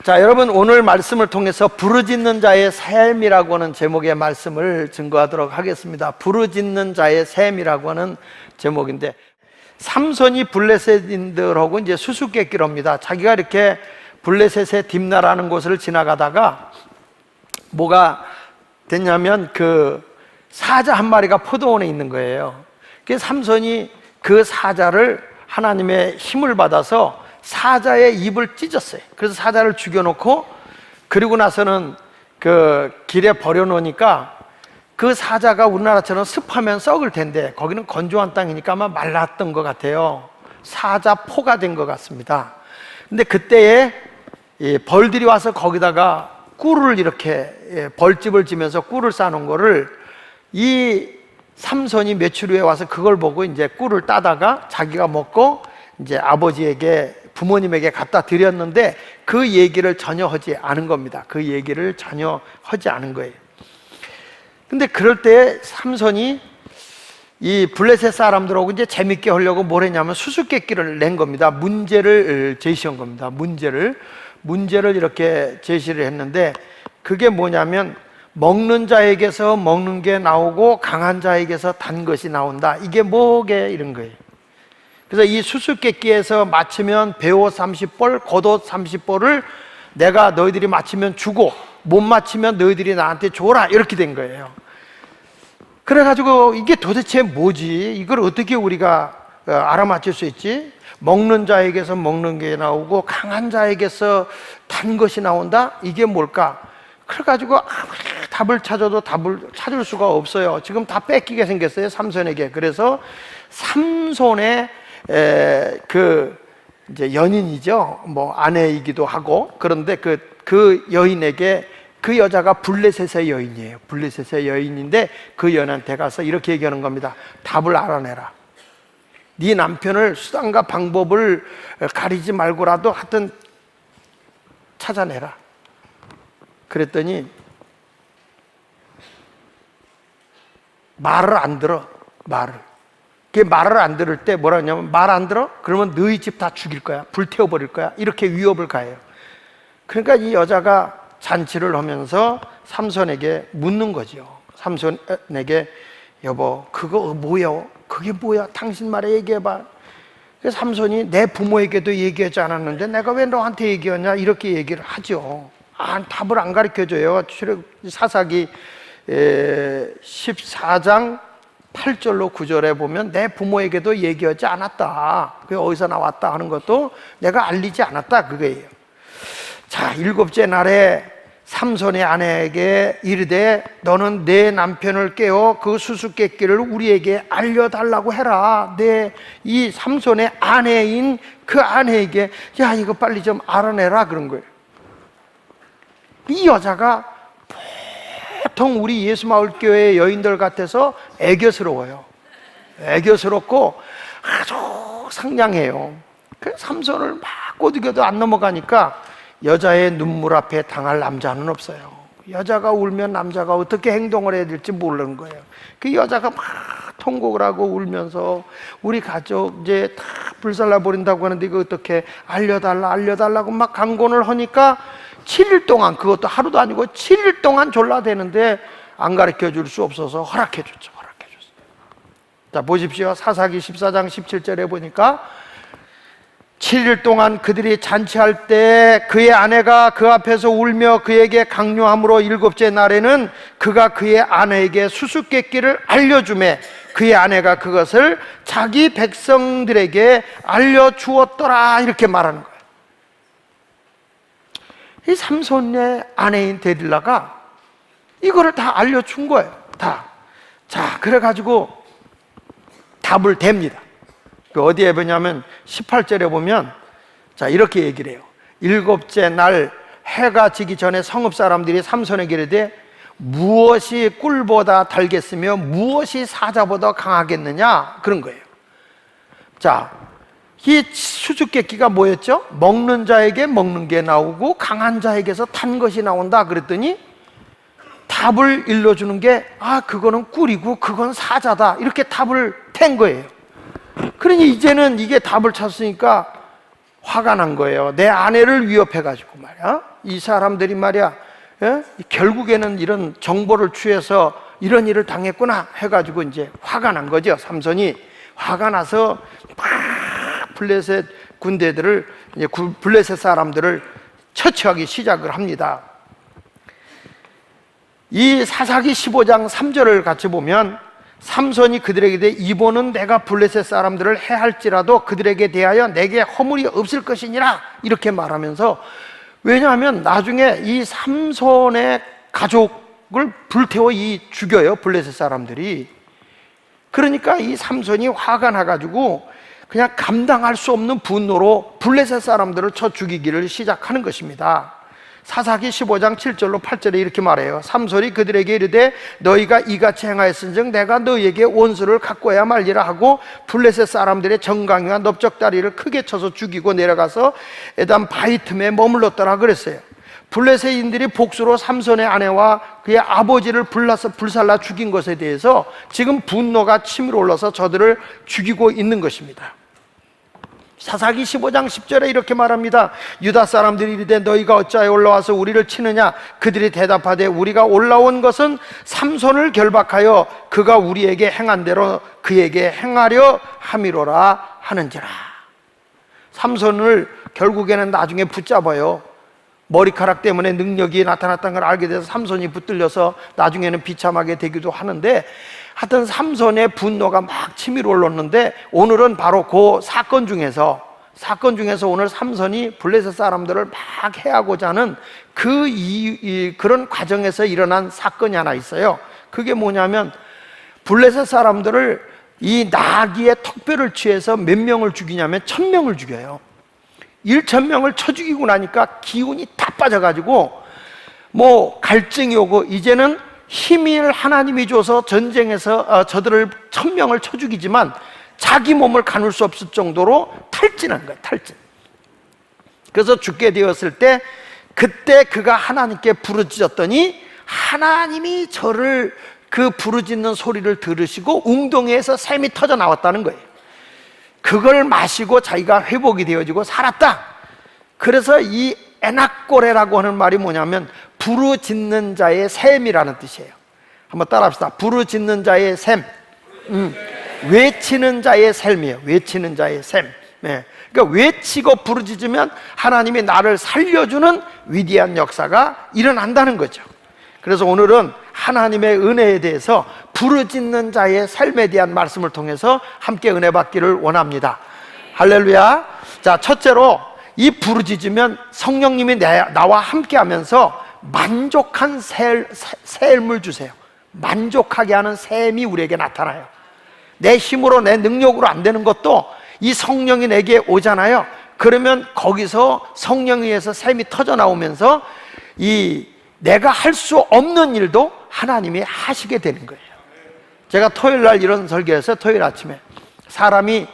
자, 여러분, 오늘 말씀을 통해서 부르짖는 자의 샘이라고 하는 제목의 말씀을 증거하도록 하겠습니다. 부르짖는 자의 샘이라고 하는 제목인데, 삼손이 블레셋인들하고 이제 수수께끼를 합니다. 자기가 이렇게 블레셋의 딥나라는 곳을 지나가다가 뭐가 됐냐면 그 사자 한 마리가 포도원에 있는 거예요. 그래서 삼손이 그 사자를 하나님의 힘을 받아서 사자의 입을 찢었어요. 그래서 사자를 죽여놓고, 그리고 나서는 그 길에 버려놓으니까 그 사자가 우리나라처럼 습하면 썩을 텐데 거기는 건조한 땅이니까 아마 말랐던 것 같아요. 사자포가 된 것 같습니다. 근데 그때에 벌들이 와서 거기다가 꿀을 이렇게 벌집을 지면서 꿀을 싸놓은 거를 이 삼손이 며칠 후에 와서 그걸 보고 이제 꿀을 따다가 자기가 먹고 이제 아버지에게, 부모님에게 갖다 드렸는데 그 얘기를 전혀 하지 않은 겁니다. 그 얘기를 전혀 하지 않은 거예요. 근데 그럴 때 삼손이 이 블레셋 사람들하고 이제 재밌게 하려고 뭘 했냐면 수수께끼를 낸 겁니다. 문제를 제시한 겁니다. 문제를 이렇게 제시를 했는데, 그게 뭐냐면 먹는 자에게서 먹는 게 나오고 강한 자에게서 단 것이 나온다. 이게 뭐게? 이런 거예요. 그래서 이 수수께끼에서 맞추면 배옷 30벌, 겉옷 30벌을 내가 너희들이 맞추면 주고 못 맞추면 너희들이 나한테 줘라, 이렇게 된 거예요. 그래가지고 이게 도대체 뭐지? 이걸 어떻게 우리가 알아맞힐 수 있지? 먹는 자에게서 먹는 게 나오고 강한 자에게서 단 것이 나온다? 이게 뭘까? 그래가지고 답을 찾아도 답을 찾을 수가 없어요. 지금 다 뺏기게 생겼어요, 삼손에게. 그래서 삼손의 그 이제 연인이죠, 뭐 아내이기도 하고, 그런데 그 여인에게, 그 여자가 블레셋의 여인이에요. 블레셋의 여인인데 그 여인한테 가서 이렇게 얘기하는 겁니다. 답을 알아내라. 네 남편을 수단과 방법을 가리지 말고라도 하여튼 찾아내라. 그랬더니 말을 안 들어. 말을 안 들을 때 뭐라 하냐면, 말 안 들어? 그러면 너희 집 다 죽일 거야, 불태워버릴 거야, 이렇게 위협을 가해요. 그러니까 이 여자가 잔치를 하면서 삼손에게 묻는 거죠. 삼손에게, 여보, 그거 뭐야? 그게 뭐야? 당신 말에 얘기해봐. 그래서 삼손이, 내 부모에게도 얘기하지 않았는데 내가 왜 너한테 얘기하냐, 이렇게 얘기를 하죠. 답을 안 가르쳐줘요. 사사기 14장 8절로 9절에 보면 내 부모에게도 얘기하지 않았다, 그게 어디서 나왔다 하는 것도 내가 알리지 않았다, 그거예요. 자, 7째 날에 삼손의 아내에게 이르되, 너는 내 남편을 깨워 그 수수께끼를 우리에게 알려달라고 해라. 이 삼손의 아내인 그 아내에게, 야, 이거 빨리 좀 알아내라, 그런 거예요. 이 여자가 보통 우리 예수마을교회 여인들 같아서 애교스러워요. 애교스럽고 아주 상냥해요. 그래서 삼손을 막 꼬드겨도 안 넘어가니까 여자의 눈물 앞에 당할 남자는 없어요. 여자가 울면 남자가 어떻게 행동을 해야 될지 모르는 거예요. 그 여자가 막 통곡을 하고 울면서, 우리 가족 이제 다 불살라 버린다고 하는데 이거 어떻게 알려달라고 막 강권을 하니까 7일 동안, 그것도 하루도 아니고 7일 동안 졸라대는데 안 가르쳐 줄 수 없어서 허락해 줬죠. 자, 보십시오. 사사기 14장 17절에 보니까 7일 동안 그들이 잔치할 때 그의 아내가 그 앞에서 울며 그에게 강요함으로 7째 날에는 그가 그의 아내에게 수수께끼를 알려주매 그의 아내가 그것을 자기 백성들에게 알려주었더라, 이렇게 말하는 거예요. 이 삼손의 아내인 데릴라가 이거를 다 알려준 거예요, 다. 자, 그래가지고 답을 댑니다. 어디에 보냐면 18절에 보면, 자, 이렇게 얘기를 해요. 7째 날 해가 지기 전에 성읍 사람들이 삼손에게 이르되, 무엇이 꿀보다 달겠으며 무엇이 사자보다 강하겠느냐, 그런 거예요. 자, 이 수수께끼가 뭐였죠? 먹는 자에게 먹는 게 나오고 강한 자에게서 탄 것이 나온다 그랬더니, 답을 일러주는 게, 그거는 꿀이고 그건 사자다, 이렇게 답을 댄 거예요. 그러니 이제는 이게 답을 찾았으니까 화가 난 거예요. 내 아내를 위협해가지고 말이야. 이 사람들이 말이야, 예? 결국에는 이런 정보를 취해서 이런 일을 당했구나 해가지고 이제 화가 난 거죠. 삼손이 화가 나서 막 블레셋 군대들을, 이제 블레셋 사람들을 처치하기 시작을 합니다. 이 사사기 15장 3절을 같이 보면 삼손이 그들에게 대해 이번은 내가 블레셋 사람들을 해할지라도 그들에게 대하여 내게 허물이 없을 것이니라 이렇게 말하면서, 왜냐하면 나중에 이 삼손의 가족을 불태워 죽여요, 블레셋 사람들이. 그러니까 이 삼손이 화가 나가지고 그냥 감당할 수 없는 분노로 블레셋 사람들을 쳐 죽이기를 시작하는 것입니다. 사사기 15장 7절로 8절에 이렇게 말해요. 삼손이 그들에게 이르되 너희가 이같이 행하였은즉 내가 너희에게 원수를 갖고야 말리라 하고 블레셋 사람들의 정강이와 넓적다리를 크게 쳐서 죽이고 내려가서 에담 바위 틈에 머물렀더라 그랬어요. 블레셋인들이 복수로 삼손의 아내와 그의 아버지를 불살라 죽인 것에 대해서 지금 분노가 치밀어 올라서 저들을 죽이고 있는 것입니다. 사사기 15장 10절에 이렇게 말합니다. 유다 사람들이 이르되 너희가 어찌하여 올라와서 우리를 치느냐? 그들이 대답하되 우리가 올라온 것은 삼손을 결박하여 그가 우리에게 행한 대로 그에게 행하려 함이로라 하는지라. 삼손을 결국에는 나중에 붙잡아요. 머리카락 때문에 능력이 나타났다는 걸 알게 돼서 삼손이 붙들려서 나중에는 비참하게 되기도 하는데, 하여튼 삼손의 분노가 막 치밀어 올랐는데, 오늘은 바로 그 사건 중에서 오늘 삼손이 블레셋 사람들을 막 해하고자 하는 그런 과정에서 일어난 사건이 하나 있어요. 그게 뭐냐면 블레셋 사람들을 이 나귀의 턱뼈를 취해서 몇 명을 죽이냐면 1000명을 죽여요. 1000명을 쳐 죽이고 나니까 기운이 다 빠져가지고 뭐 갈증이 오고, 이제는 힘을 하나님이 줘서 전쟁에서 저들을 1000명을 쳐 죽이지만 자기 몸을 가눌 수 없을 정도로 탈진한 거예요. 탈진. 그래서 죽게 되었을 때 그때 그가 하나님께 부르짖었더니 하나님이 저를 그 부르짖는 소리를 들으시고 웅덩이에서 샘이 터져 나왔다는 거예요. 그걸 마시고 자기가 회복이 되어지고 살았다. 그래서 이 에낙고레라고 하는 말이 뭐냐면 부르짖는 자의 샘이라는 뜻이에요. 한번 따라합시다. 부르짖는 자의 샘. 외치는 자의 샘이에요. 외치는 자의 샘. 네. 그러니까 외치고 부르짖으면 하나님이 나를 살려주는 위대한 역사가 일어난다는 거죠. 그래서 오늘은 하나님의 은혜에 대해서 부르짖는 자의 삶에 대한 말씀을 통해서 함께 은혜 받기를 원합니다. 할렐루야. 자, 첫째로 이 부르짖으면 성령님이 나와 함께 하면서 만족한 삶을 주세요. 만족하게 하는 샘이 우리에게 나타나요. 내 힘으로 내 능력으로 안 되는 것도 이 성령이 내게 오잖아요. 그러면 거기서 성령에 의해서 샘이 터져 나오면서 내가 할 수 없는 일도 하나님이 하시게 되는 거예요. 제가 토요일 날 이런 설교했어요. 토요일 아침에 사람이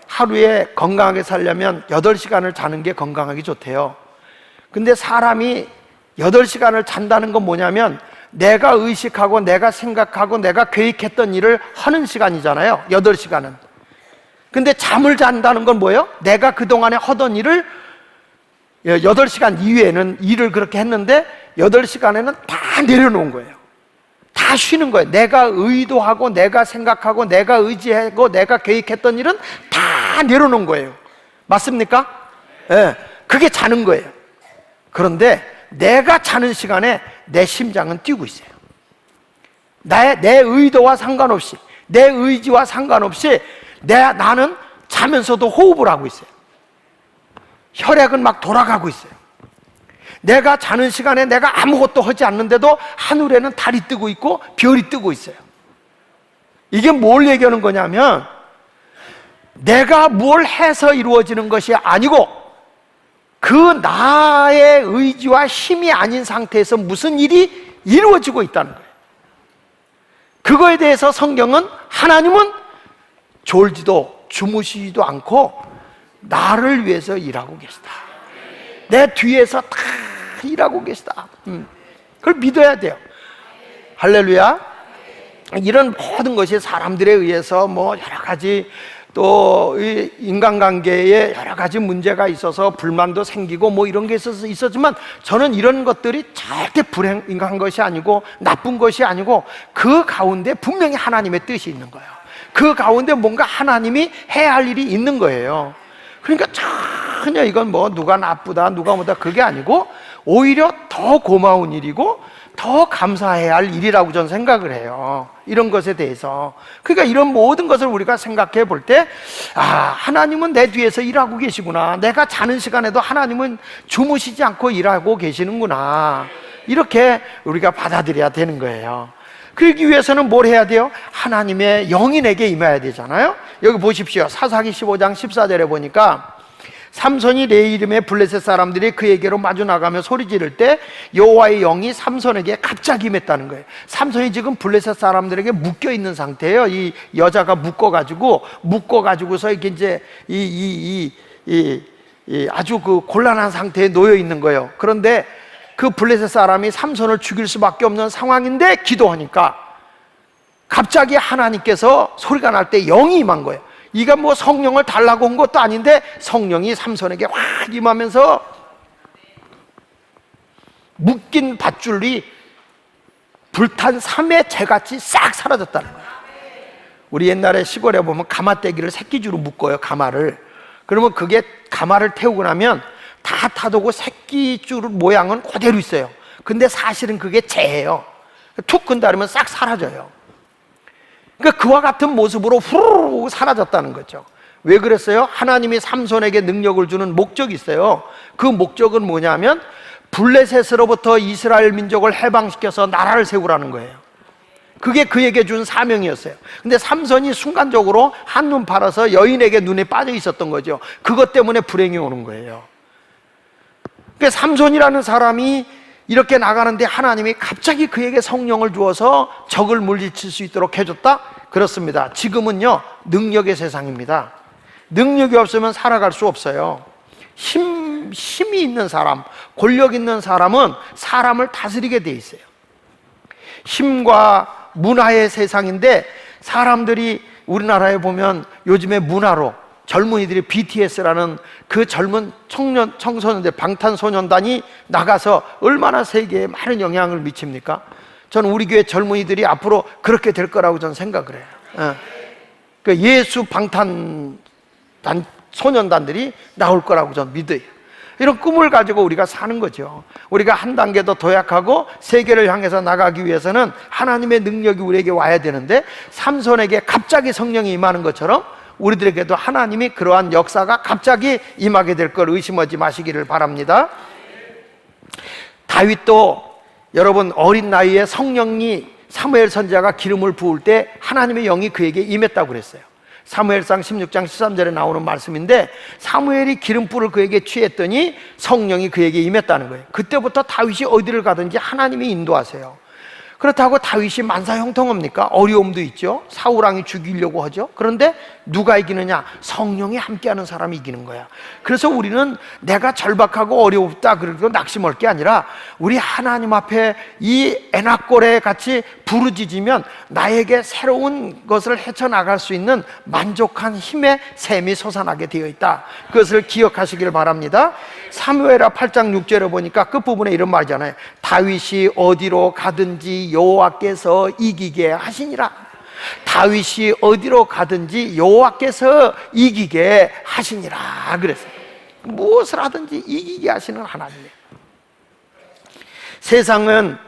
하루에 건강하게 살려면 8시간을 자는 게 건강하기 좋대요. 근데 사람이 8시간을 잔다는 건 뭐냐면 내가 의식하고 내가 생각하고 내가 계획했던 일을 하는 시간이잖아요. 8시간은. 근데 잠을 잔다는 건 뭐예요? 내가 그동안에 하던 일을 8시간 이후에는 일을 그렇게 했는데 8시간에는 다 내려놓은 거예요. 다 쉬는 거예요. 내가 의도하고 내가 생각하고 내가 의지하고 내가 계획했던 일은 다 내려놓은 거예요. 맞습니까? 네, 그게 자는 거예요. 그런데 내가 자는 시간에 내 심장은 뛰고 있어요. 내 의도와 상관없이, 내 의지와 상관없이 나는 자면서도 호흡을 하고 있어요. 혈액은 막 돌아가고 있어요. 내가 자는 시간에 내가 아무것도 하지 않는데도 하늘에는 달이 뜨고 있고 별이 뜨고 있어요. 이게 뭘 얘기하는 거냐면 내가 뭘 해서 이루어지는 것이 아니고 그 나의 의지와 힘이 아닌 상태에서 무슨 일이 이루어지고 있다는 거예요. 그거에 대해서 성경은 하나님은 졸지도 주무시지도 않고 나를 위해서 일하고 계시다. 내 뒤에서 다 일하고 계시다. 그걸 믿어야 돼요. 할렐루야. 이런 모든 것이 사람들에 의해서 뭐 여러 가지 또 이 인간관계에 여러 가지 문제가 있어서 불만도 생기고 뭐 이런 게 있었지만 저는 이런 것들이 절대 불행한 것이 아니고 나쁜 것이 아니고 그 가운데 분명히 하나님의 뜻이 있는 거예요. 그 가운데 뭔가 하나님이 해야 할 일이 있는 거예요. 그러니까 전혀 이건 뭐 누가 나쁘다 누가 뭐다 그게 아니고 오히려 더 고마운 일이고 더 감사해야 할 일이라고 저는 생각을 해요. 이런 것에 대해서. 그러니까 이런 모든 것을 우리가 생각해 볼 때, 하나님은 내 뒤에서 일하고 계시구나. 내가 자는 시간에도 하나님은 주무시지 않고 일하고 계시는구나. 이렇게 우리가 받아들여야 되는 거예요. 그러기 위해서는 뭘 해야 돼요? 하나님의 영이 내게 임해야 되잖아요. 여기 보십시오. 사사기 15장 14절에 보니까 삼손이 레 이름의 블레셋 사람들이 그에게로 마주 나가며 소리 지를 때 여호와의 영이 삼손에게 갑자기 임했다는 거예요. 삼손이 지금 블레셋 사람들에게 묶여 있는 상태예요. 이 여자가 묶어가지고서 이렇게 이제 아주 그 곤란한 상태에 놓여 있는 거예요. 그런데 그 블레셋 사람이 삼손을 죽일 수밖에 없는 상황인데 기도하니까 갑자기 하나님께서 소리가 날 때 영이 임한 거예요. 이가 뭐 성령을 달라고 온 것도 아닌데 성령이 삼손에게 확 임하면서 묶인 밧줄이 불탄 삼의 재같이 싹 사라졌다는 거예요. 우리 옛날에 시골에 보면 가마떼기를 새끼줄로 묶어요. 가마를. 그러면 그게 가마를 태우고 나면 다 타도고 새끼줄 모양은 그대로 있어요. 근데 사실은 그게 재예요. 툭 끈다 그러면 싹 사라져요. 그러니까 그와 같은 모습으로 후루룩 사라졌다는 거죠. 왜 그랬어요? 하나님이 삼손에게 능력을 주는 목적이 있어요. 그 목적은 뭐냐면 블레셋으로부터 이스라엘 민족을 해방시켜서 나라를 세우라는 거예요. 그게 그에게 준 사명이었어요. 근데 삼손이 순간적으로 한눈 팔아서 여인에게 눈에 빠져 있었던 거죠. 그것 때문에 불행이 오는 거예요. 그러니까 삼손이라는 사람이 이렇게 나가는데 하나님이 갑자기 그에게 성령을 주어서 적을 물리칠 수 있도록 해줬다? 그렇습니다. 지금은요 능력의 세상입니다. 능력이 없으면 살아갈 수 없어요. 힘이 있는 사람, 권력 있는 사람은 사람을 다스리게 돼 있어요. 힘과 문화의 세상인데 사람들이 우리나라에 보면 요즘에 문화로 젊은이들이 BTS라는 그 젊은 청소년들 방탄소년단이 나가서 얼마나 세계에 많은 영향을 미칩니까? 저는 우리 교회 젊은이들이 앞으로 그렇게 될 거라고 저는 생각을 해요. 그 예수 소년단들이 나올 거라고 저는 믿어요. 이런 꿈을 가지고 우리가 사는 거죠. 우리가 한 단계 더 도약하고 세계를 향해서 나가기 위해서는 하나님의 능력이 우리에게 와야 되는데 삼손에게 갑자기 성령이 임하는 것처럼 우리들에게도 하나님이 그러한 역사가 갑자기 임하게 될 걸 의심하지 마시기를 바랍니다. 다윗도 여러분 어린 나이에 성령이 사무엘 선지자가 기름을 부을 때 하나님의 영이 그에게 임했다고 그랬어요. 사무엘상 16장 13절에 나오는 말씀인데 사무엘이 기름불을 그에게 취했더니 성령이 그에게 임했다는 거예요. 그때부터 다윗이 어디를 가든지 하나님이 인도하세요. 그렇다고 다윗이 만사형통합니까? 어려움도 있죠. 사울왕이 죽이려고 하죠. 그런데 누가 이기느냐? 성령이 함께하는 사람이 이기는 거야. 그래서 우리는 내가 절박하고 어렵다 그리고 낙심할 게 아니라 우리 하나님 앞에 이 애낙골에 같이 부르짖으면 나에게 새로운 것을 헤쳐나갈 수 있는 만족한 힘의 샘이 솟아나게 되어 있다. 그것을 기억하시길 바랍니다. 사무엘하 8장 6절에 보니까 끝부분에 이런 말이잖아요. 다윗이 어디로 가든지 여호와께서 이기게 하시니라. 다윗이 어디로 가든지 여호와께서 이기게 하시니라 그랬어요. 무엇을 하든지 이기게 하시는 하나님이에요. 세상은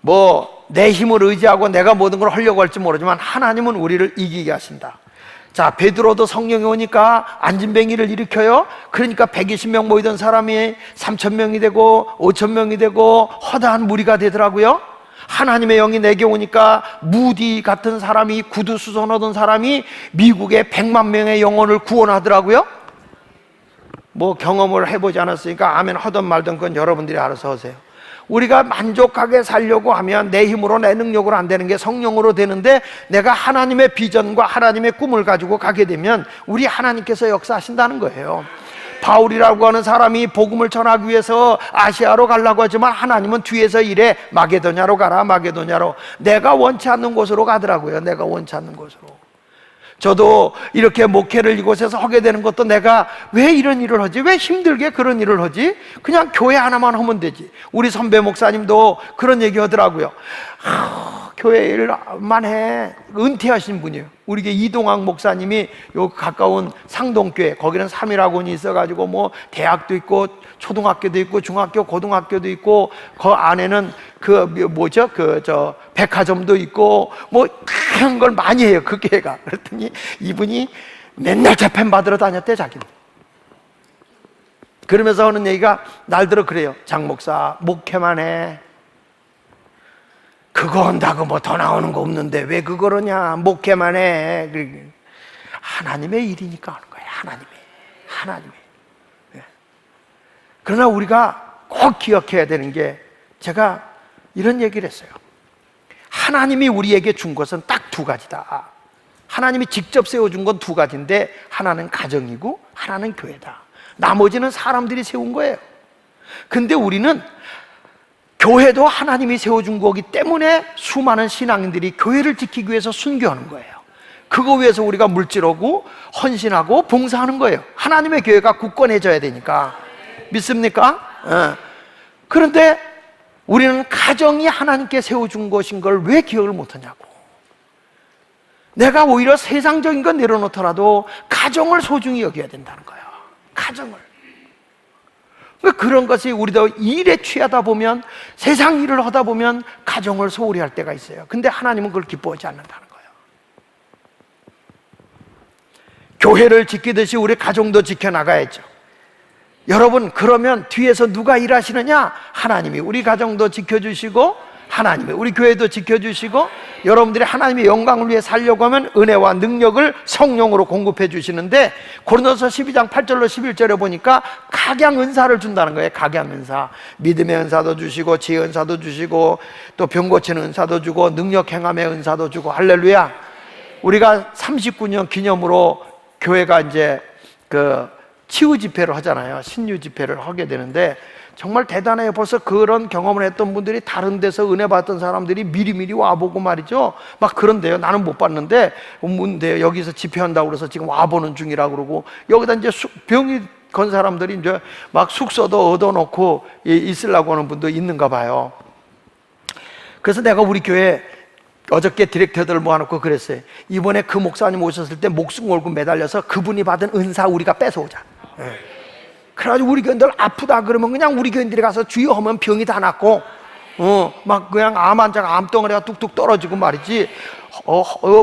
뭐 내 힘을 의지하고 내가 모든 걸 하려고 할지 모르지만 하나님은 우리를 이기게 하신다. 자, 베드로도 성령이 오니까 안진뱅이를 일으켜요. 그러니까 120명 모이던 사람이 3,000명이 되고 5,000명이 되고 허다한 무리가 되더라고요. 하나님의 영이 내게 오니까 무디 같은 사람이 구두 수선하던 사람이 미국의 100만 명의 영혼을 구원하더라고요. 뭐 경험을 해보지 않았으니까 아멘 하던 말던 건 여러분들이 알아서 하세요. 우리가 만족하게 살려고 하면 내 힘으로 내 능력으로 안 되는 게 성령으로 되는데 내가 하나님의 비전과 하나님의 꿈을 가지고 가게 되면 우리 하나님께서 역사하신다는 거예요. 바울이라고 하는 사람이 복음을 전하기 위해서 아시아로 가려고 하지만 하나님은 뒤에서 일해. 마게도냐로 가라, 마게도냐로. 내가 원치 않는 곳으로 가더라고요. 내가 원치 않는 곳으로. 저도 이렇게 목회를 이곳에서 하게 되는 것도 내가 왜 이런 일을 하지? 왜 힘들게 그런 일을 하지? 그냥 교회 하나만 하면 되지. 우리 선배 목사님도 그런 얘기 하더라고요. 교회 일만 해. 은퇴하신 분이에요. 우리 이동학 목사님이 요 가까운 상동교회, 거기는 3일학원이 있어가지고 뭐 대학도 있고 초등학교도 있고 중학교 고등학교도 있고 그 안에는 백화점도 있고 뭐 그런 걸 많이 해요, 그 교회가. 그랬더니 이분이 맨날 재판 받으러 다녔대, 자기는. 그러면서 하는 얘기가 날들어 그래요. 장 목사 목회만 해. 그거 한다고 뭐 더 나오는 거 없는데 왜 그거로냐? 목회만 해. 하나님의 일이니까 하는 거예요. 하나님의. 그러나 우리가 꼭 기억해야 되는 게, 제가 이런 얘기를 했어요. 하나님이 우리에게 준 것은 딱 두 가지다. 하나님이 직접 세워준 건 두 가지인데, 하나는 가정이고 하나는 교회다. 나머지는 사람들이 세운 거예요. 근데 우리는 교회도 하나님이 세워준 거기 때문에 수많은 신앙인들이 교회를 지키기 위해서 순교하는 거예요. 그거 위해서 우리가 물질하고 헌신하고 봉사하는 거예요. 하나님의 교회가 굳건해져야 되니까. 믿습니까? 그런데 우리는 가정이 하나님께 세워준 것인 걸 왜 기억을 못하냐고. 내가 오히려 세상적인 건 내려놓더라도 가정을 소중히 여겨야 된다는 거예요. 가정을. 그런 것이 우리도 일에 취하다 보면, 세상 일을 하다 보면 가정을 소홀히 할 때가 있어요. 근데 하나님은 그걸 기뻐하지 않는다는 거예요. 교회를 지키듯이 우리 가정도 지켜나가야죠. 여러분, 그러면 뒤에서 누가 일하시느냐? 하나님이 우리 가정도 지켜주시고, 하나님이 우리 교회도 지켜주시고, 여러분들이 하나님의 영광을 위해 살려고 하면 은혜와 능력을 성령으로 공급해 주시는데, 고린도서 12장 8절로 11절에 보니까 각양 은사를 준다는 거예요. 각양 은사. 믿음의 은사도 주시고, 지혜 은사도 주시고, 또 병 고치는 은사도 주고, 능력 행함의 은사도 주고. 할렐루야. 우리가 39년 기념으로 교회가 이제 치유 집회를 하잖아요. 신유 집회를 하게 되는데 정말 대단해요. 벌써 그런 경험을 했던 분들이 다른 데서 은혜 받던 사람들이 미리미리 와보고 말이죠. 막 그런데요. 나는 못 봤는데, 여기서 집회한다고 그래서 지금 와보는 중이라고 그러고, 여기다 이제 병이 건 사람들이 이제 막 숙소도 얻어놓고 있으려고 하는 분도 있는가 봐요. 그래서 내가 우리 교회 어저께 디렉터들을 모아놓고 그랬어요. 이번에 그 목사님 오셨을 때 목숨 걸고 매달려서 그분이 받은 은사 우리가 뺏어오자. 그래가지고 우리 교인들 아프다 그러면 그냥 우리 교인들이 가서 주여 하면 병이 다 낫고, 막 그냥 암 환자가 암덩어리가 뚝뚝 떨어지고 말이지.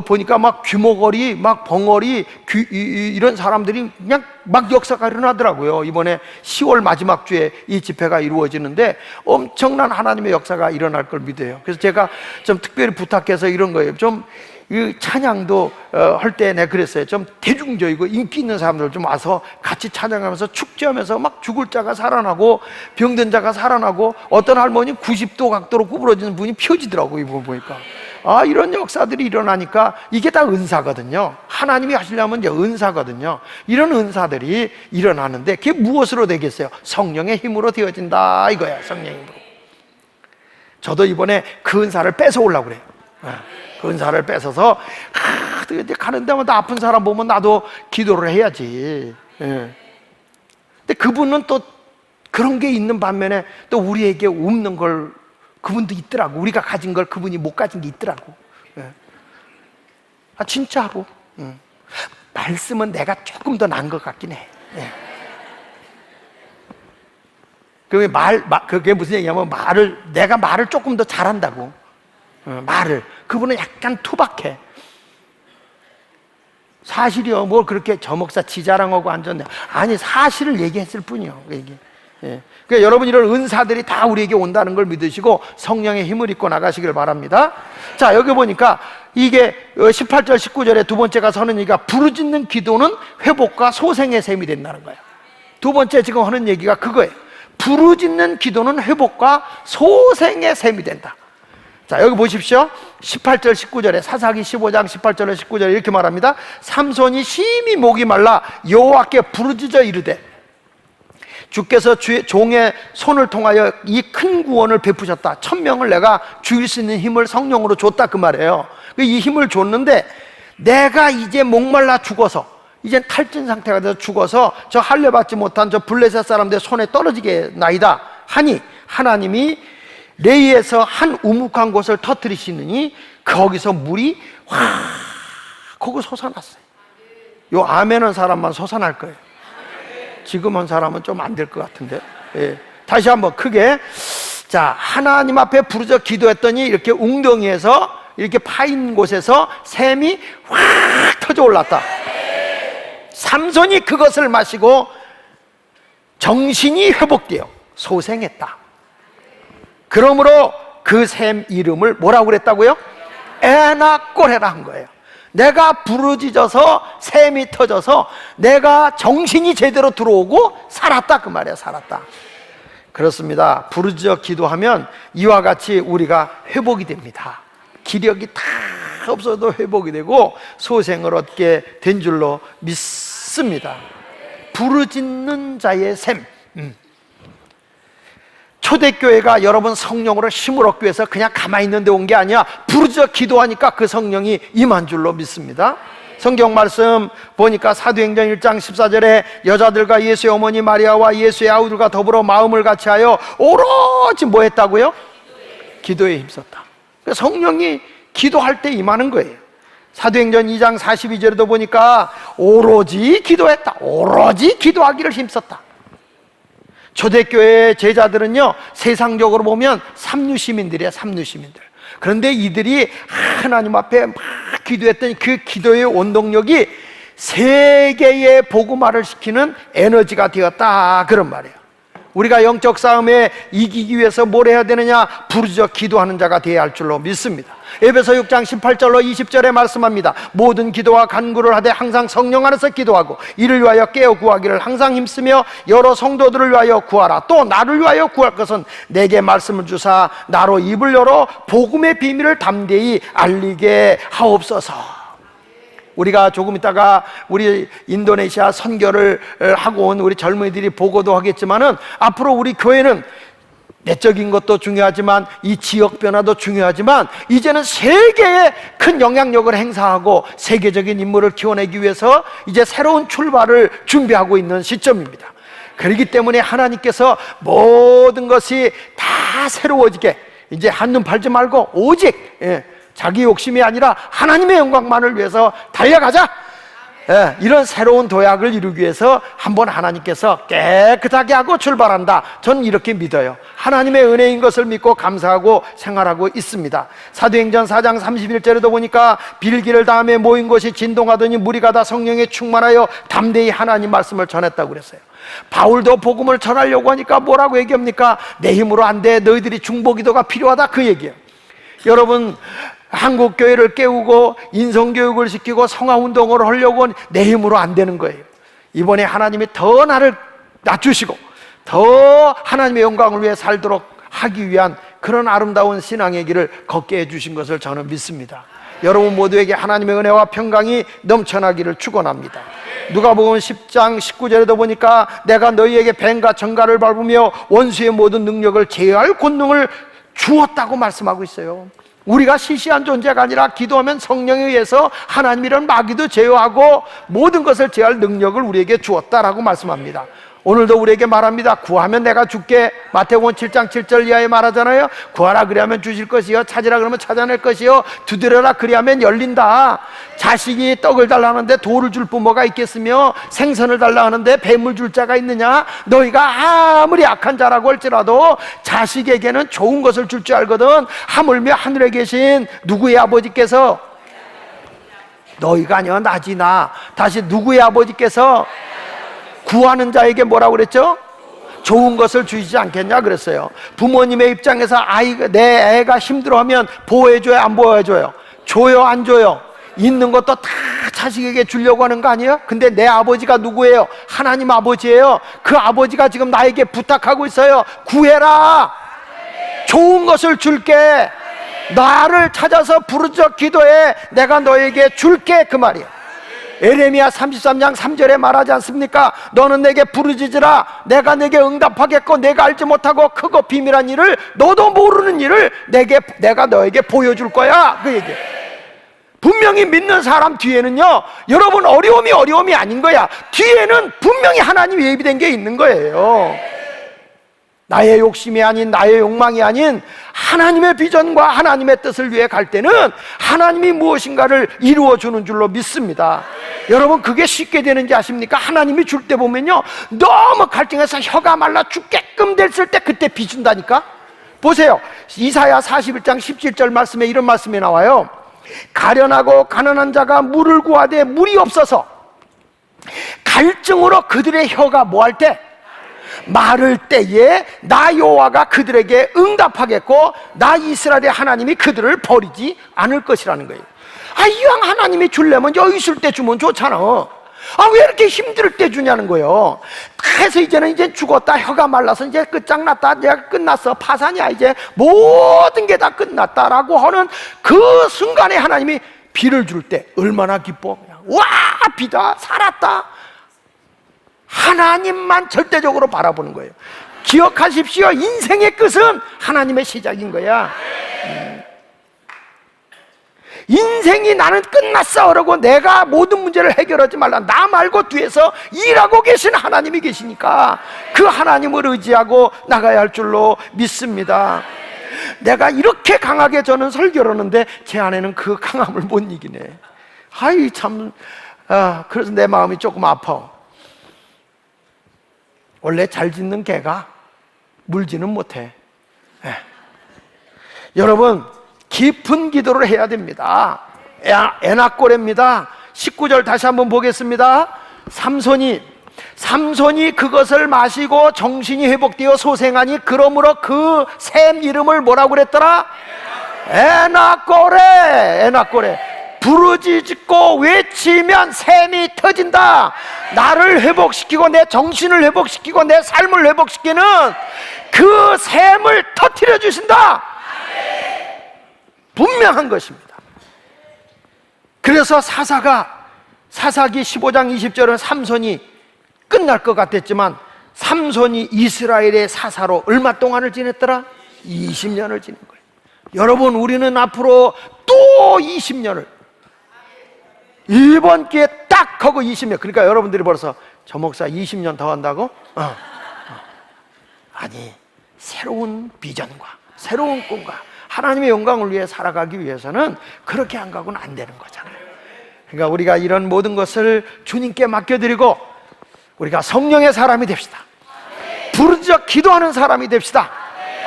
보니까 막 귀머거리, 막 벙어리, 이런 사람들이 그냥 막 역사가 일어나더라고요. 이번에 10월 마지막 주에 이 집회가 이루어지는데 엄청난 하나님의 역사가 일어날 걸 믿어요. 그래서 제가 좀 특별히 부탁해서 이런 거예요. 좀 이 찬양도 할 때 내가 그랬어요. 좀 대중적이고 인기 있는 사람들 좀 와서 같이 찬양하면서 축제하면서 막 죽을 자가 살아나고 병든 자가 살아나고, 어떤 할머니 90도 각도로 구부러지는 분이 펴지더라고요. 이거 보니까. 이런 역사들이 일어나니까 이게 다 은사거든요. 하나님이 하시려면 이제 은사거든요. 이런 은사들이 일어나는데 그게 무엇으로 되겠어요? 성령의 힘으로 되어진다 이거야. 성령의 힘으로. 저도 이번에 그 은사를 뺏어오려고 그래요. 그 은사를 뺏어서 가는 데마다 아픈 사람 보면 나도 기도를 해야지. 근데 그분은 또 그런 게 있는 반면에 또 우리에게 없는 걸 그분도 있더라고. 우리가 가진 걸 그분이 못 가진 게 있더라고. 진짜로. 말씀은 내가 조금 더 나은 것 같긴 해. 그게 무슨 얘기냐면 내가 말을 조금 더 잘한다고. 말을. 그분은 약간 투박해. 사실이요. 뭘 그렇게 저 목사 지자랑하고 앉았네. 아니, 사실을 얘기했을 뿐이요. 그러니까 여러분, 이런 은사들이 다 우리에게 온다는 걸 믿으시고 성령의 힘을 입고 나가시길 바랍니다. 자, 여기 보니까 이게 18절 19절에 두 번째가 서는 얘기가, 부르짖는 기도는 회복과 소생의 셈이 된다는 거예요. 두 번째 지금 하는 얘기가 그거예요. 부르짖는 기도는 회복과 소생의 셈이 된다. 자, 여기 보십시오. 18절 19절에 사사기 15장 18절에 19절에 이렇게 말합니다. 삼손이 심히 목이 말라 여호와께 부르짖어 이르되, 주께서 종의 손을 통하여 이 큰 구원을 베푸셨다. 1000명을 내가 죽일 수 있는 힘을 성령으로 줬다, 그 말이에요. 이 힘을 줬는데 내가 이제 목말라 죽어서, 이제 탈진 상태가 돼서 죽어서 저 할례받지 못한 저 블레셋 사람들 손에 떨어지게 나이다 하니 하나님이 레이에서 한 우묵한 곳을 터뜨리시느니 거기서 물이 확 거기 솟아났어요. 요 아멘한 사람만 솟아날 거예요. 지금 한 사람은 좀 안 될 것 같은데. 예. 다시 한번 크게. 자, 하나님 앞에 부르짖어 기도했더니 이렇게 웅덩이에서 이렇게 파인 곳에서 샘이 확 터져 올랐다. 삼손이 그것을 마시고 정신이 회복되어 소생했다. 그러므로 그 샘 이름을 뭐라고 그랬다고요? 에나꼬레라 한 거예요. 내가 부르짖어서 샘이 터져서 내가 정신이 제대로 들어오고 살았다, 그 말이야. 살았다. 그렇습니다. 부르짖어 기도하면 이와 같이 우리가 회복이 됩니다. 기력이 다 없어도 회복이 되고 소생을 얻게 된 줄로 믿습니다. 부르짖는 자의 샘. 초대교회가 여러분 성령으로 힘을 얻기 위해서 그냥 가만히 있는데 온 게 아니야. 부르짖어 기도하니까 그 성령이 임한 줄로 믿습니다. 성경 말씀 보니까 사도행전 1장 14절에 여자들과 예수의 어머니 마리아와 예수의 아우들과 더불어 마음을 같이하여 오로지 뭐 했다고요? 기도에 힘썼다. 성령이 기도할 때 임하는 거예요. 사도행전 2장 42절에도 보니까 오로지 기도했다. 오로지 기도하기를 힘썼다. 초대교회 제자들은요, 세상적으로 보면 삼류시민들이야. 삼류시민들. 그런데 이들이 하나님 앞에 막 기도했더니 그 기도의 원동력이 세계에 복음화를 시키는 에너지가 되었다, 그런 말이에요. 우리가 영적 싸움에 이기기 위해서 뭘 해야 되느냐? 부르짖어 기도하는 자가 되어야 할 줄로 믿습니다. 에베소 6장 18절로 20절에 말씀합니다. 모든 기도와 간구를 하되 항상 성령 안에서 기도하고 이를 위하여 깨어 구하기를 항상 힘쓰며 여러 성도들을 위하여 구하라. 또 나를 위하여 구할 것은 내게 말씀을 주사 나로 입을 열어 복음의 비밀을 담대히 알리게 하옵소서. 우리가 조금 있다가 우리 인도네시아 선교를 하고 온 우리 젊은이들이 보고도 하겠지만은 앞으로 우리 교회는 내적인 것도 중요하지만 이 지역 변화도 중요하지만 이제는 세계에 큰 영향력을 행사하고 세계적인 인물을 키워내기 위해서 이제 새로운 출발을 준비하고 있는 시점입니다. 그렇기 때문에 하나님께서 모든 것이 다 새로워지게 이제 한눈 팔지 말고 오직 자기 욕심이 아니라 하나님의 영광만을 위해서 달려가자. 이런 새로운 도약을 이루기 위해서 한번 하나님께서 깨끗하게 하고 출발한다. 저는 이렇게 믿어요. 하나님의 은혜인 것을 믿고 감사하고 생활하고 있습니다. 사도행전 4장 31절에도 보니까 빌기를 다음에 모인 곳이 진동하더니 무리가 다 성령에 충만하여 담대히 하나님 말씀을 전했다고 그랬어요. 바울도 복음을 전하려고 하니까 뭐라고 얘기합니까? 내 힘으로 안 돼. 너희들이 중보기도가 필요하다, 그 얘기예요. 여러분, 한국교회를 깨우고 인성교육을 시키고 성화운동을 하려고 내 힘으로 안 되는 거예요. 이번에 하나님이 더 나를 낮추시고 더 하나님의 영광을 위해 살도록 하기 위한 그런 아름다운 신앙의 길을 걷게 해주신 것을 저는 믿습니다. 여러분 모두에게 하나님의 은혜와 평강이 넘쳐나기를 축원합니다. 누가복음 10장 19절에도 보니까 내가 너희에게 뱀과 정갈을 밟으며 원수의 모든 능력을 제어할 권능을 주었다고 말씀하고 있어요. 우리가 시시한 존재가 아니라 기도하면 성령에 의해서 하나님이란 마귀도 제어하고 모든 것을 제어할 능력을 우리에게 주었다라고 말씀합니다. 오늘도 우리에게 말합니다. 구하면 내가 줄게. 마태복음 7장 7절 이하에 말하잖아요. 구하라 그리하면 주실 것이요, 찾으라 그러면 찾아낼 것이요, 두드려라 그리하면 열린다. 자식이 떡을 달라 하는데 돌을 줄 부모가 있겠으며 생선을 달라 하는데 뱀을 줄 자가 있느냐? 너희가 아무리 악한 자라고 할지라도 자식에게는 좋은 것을 줄 줄 알거든. 하물며 하늘에 계신 누구의 아버지께서, 너희가 아니여 나지 나. 다시 누구의 아버지께서 구하는 자에게 뭐라고 그랬죠? 좋은 것을 주시지 않겠냐 그랬어요. 부모님의 입장에서 내 애가 힘들어하면 보호해줘요, 안 보호해줘요? 줘요, 안 줘요? 있는 것도 다 자식에게 주려고 하는 거 아니에요? 근데 내 아버지가 누구예요? 하나님 아버지예요. 그 아버지가 지금 나에게 부탁하고 있어요. 구해라. 좋은 것을 줄게. 나를 찾아서 부르짖어 기도해. 내가 너에게 줄게, 그 말이에요. 에레미야 33장 3절에 말하지 않습니까? 너는 내게 부르짖으라. 내가 내게 응답하겠고 내가 알지 못하고 크고 비밀한 일을, 너도 모르는 일을 내가 너에게 보여줄 거야, 그 얘기예요. 분명히 믿는 사람 뒤에는요, 여러분 어려움이 아닌 거야. 뒤에는 분명히 하나님이 예비된 게 있는 거예요. 나의 욕심이 아닌, 나의 욕망이 아닌 하나님의 비전과 하나님의 뜻을 위해 갈 때는 하나님이 무엇인가를 이루어주는 줄로 믿습니다. 여러분, 그게 쉽게 되는지 아십니까? 하나님이 줄 때 보면요, 너무 갈등해서 혀가 말라 죽게끔 됐을 때 그때 비준다니까. 보세요, 이사야 41장 17절 말씀에 이런 말씀이 나와요. 가련하고 가난한 자가 물을 구하되 물이 없어서 갈증으로 그들의 혀가 뭐할 때? 말을 때에 나 여호와가 그들에게 응답하겠고 나 이스라엘의 하나님이 그들을 버리지 않을 것이라는 거예요. 이왕 하나님이 주려면 여기 있을 때 주면 좋잖아. 왜 이렇게 힘들 때 주냐는 거예요. 그래서 이제 죽었다, 혀가 말라서 이제 끝장났다, 내가 끝났어, 파산이야, 이제 모든 게 다 끝났다라고 하는 그 순간에 하나님이 비를 줄 때 얼마나 기뻐. 와, 비다, 살았다. 하나님만 절대적으로 바라보는 거예요. 기억하십시오. 인생의 끝은 하나님의 시작인 거야. 인생이 나는 끝났어 그러고 내가 모든 문제를 해결하지 말라. 나 말고 뒤에서 일하고 계신 하나님이 계시니까 그 하나님을 의지하고 나가야 할 줄로 믿습니다. 내가 이렇게 강하게 저는 설교를 하는데 제 아내는 그 강함을 못 이기네. 참, 그래서 내 마음이 조금 아파. 원래 잘 짓는 개가 물지는 못해. 여러분, 깊은 기도를 해야 됩니다. 에나꼬레입니다. 19절 다시 한번 보겠습니다. 삼손이 그것을 마시고 정신이 회복되어 소생하니 그러므로 그 샘 이름을 뭐라고 그랬더라? 에나꼬레. 부르짖고 외치면 샘이 터진다. 나를 회복시키고 내 정신을 회복시키고 내 삶을 회복시키는 그 샘을 터뜨려 주신다. 분명한 것입니다. 그래서 사사기 15장 20절은 삼손이 끝날 것 같았지만 삼손이 이스라엘의 사사로 얼마 동안을 지냈더라? 20년을 지낸 거예요. 여러분, 우리는 앞으로 또 20년을 이번 기회에 딱 하고 20년. 그러니까 여러분들이 벌써 저 목사 20년 더 한다고? 아니, 새로운 비전과 새로운 꿈과 하나님의 영광을 위해 살아가기 위해서는 그렇게 안 가고는 안 되는 거잖아요. 그러니까 우리가 이런 모든 것을 주님께 맡겨드리고 우리가 성령의 사람이 됩시다. 부르짖어 기도하는 사람이 됩시다.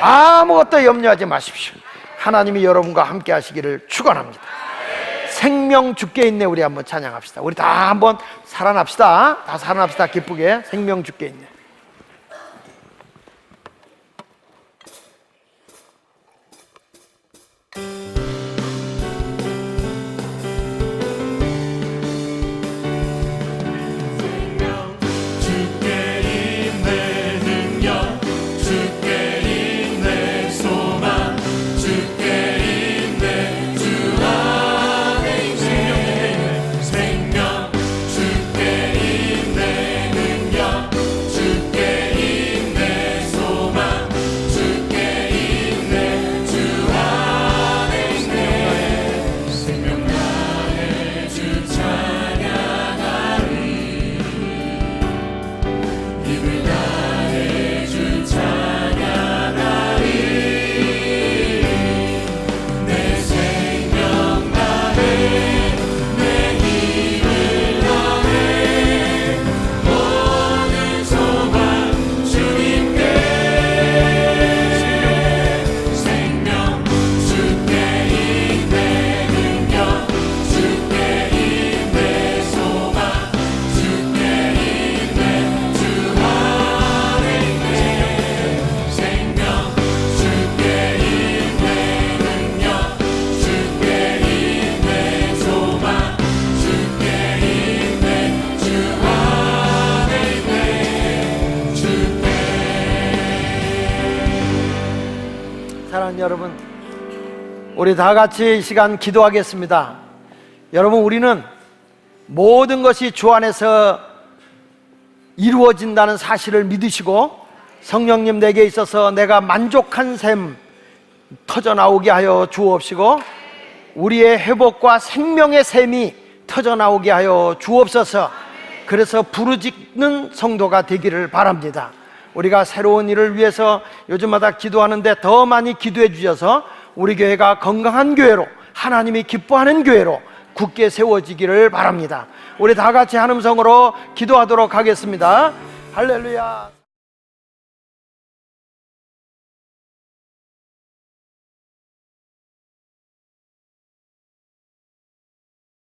아무것도 염려하지 마십시오. 하나님이 여러분과 함께 하시기를 축원합니다. 생명 주께 있네. 우리 한번 찬양합시다. 우리 다 한번 살아납시다. 다 살아납시다. 기쁘게. 생명 주께 있네. 여러분, 우리 다 같이 이 시간 기도하겠습니다. 여러분, 우리는 모든 것이 주 안에서 이루어진다는 사실을 믿으시고 성령님 내게 있어서 내가 만족한 샘 터져 나오게 하여 주옵시고 우리의 회복과 생명의 샘이 터져나오게 하여 주옵소서. 그래서 부르짖는 성도가 되기를 바랍니다. 우리가 새로운 일을 위해서 요즘마다 기도하는데 더 많이 기도해 주셔서 우리 교회가 건강한 교회로, 하나님이 기뻐하는 교회로 굳게 세워지기를 바랍니다. 우리 다 같이 한 음성으로 기도하도록 하겠습니다. 할렐루야.